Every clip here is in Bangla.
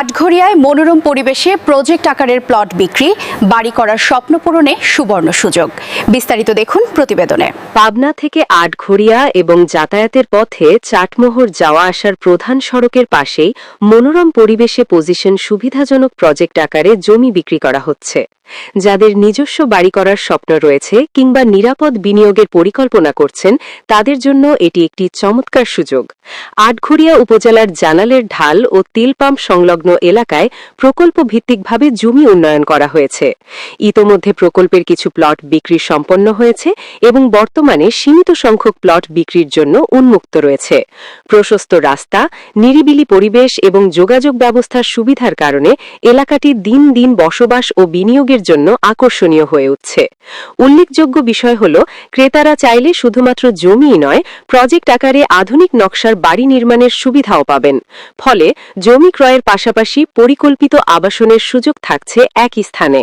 আটঘরিয়ায় মনোরম পরিবেশে প্রজেক্ট আকারের প্লট বিক্রি, বাড়ি করার স্বপ্ন পূরণে সুবর্ণ সুযোগ। বিস্তারিত দেখুন প্রতিবেদনে। পাবনা থেকে আটঘরিয়া এবং যাতায়াতের পথে চাটমোহর যাওয়া আসার প্রধান সড়কের পাশেই মনোরম পরিবেশে পজিশন সুবিধাজনক প্রজেক্ট আকারে জমি বিক্রি করা হচ্ছে। যাদের নিজস্ব বাড়ি করার স্বপ্ন রয়েছে কিংবা নিরাপদ বিনিয়োগের পরিকল্পনা করছেন, তাদের জন্য এটি একটি চমৎকার সুযোগ। আটঘরিয়া উপজেলার জানালের ঢাল ও তিল পাম্প সংলগ্ন এলাকায় প্রকল্প ভিত্তিকভাবে জমি উন্নয়ন করা হয়েছে। ইতোমধ্যে প্রকল্পের কিছু প্লট বিক্রি সম্পন্ন হয়েছে এবং বর্তমানে সীমিত সংখ্যক প্লট বিক্রির জন্য উন্মুক্ত রয়েছে। প্রশস্ত রাস্তা, নিরিবিলি পরিবেশ এবং যোগাযোগ ব্যবস্থার সুবিধার কারণে এলাকাটি দিন দিন বসবাস ও বিনিয়োগের জন্য আকর্ষণীয় হয়ে উঠছে। উল্লেখযোগ্য বিষয় হল, ক্রেতারা চাইলে শুধুমাত্র জমিই নয়, প্রজেক্ট আকারে আধুনিক নকশার বাড়ি নির্মাণের সুবিধাও পাবেন। ফলে জমি ক্রয়ের পাশাপাশি পরিকল্পিত আবাসনের সুযোগ থাকছে একই স্থানে।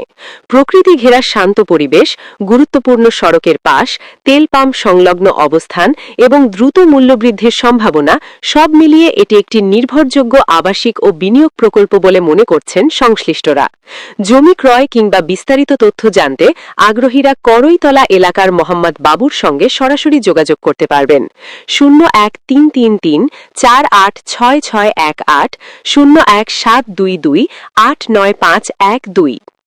প্রকৃতি ঘেরা শান্ত পরিবেশ, গুরুত্বপূর্ণ সড়কের পাশ, তেল পাম্প সংলগ্ন অবস্থান এবং দ্রুত মূল্যবৃদ্ধির সম্ভাবনা, সব মিলিয়ে এটি একটি নির্ভরযোগ্য আবাসিক ও বিনিয়োগ প্রকল্প বলে মনে করছেন সংশ্লিষ্টরা। জমি ক্রয় কিংবা বিস্তারিত তথ্য জানতে আগ্রহীরা করইতলা এলাকার মোহাম্মদ বাবুর সঙ্গে সরাসরি যোগাযোগ করতে পারবেন। 01333486618, 01722 89512।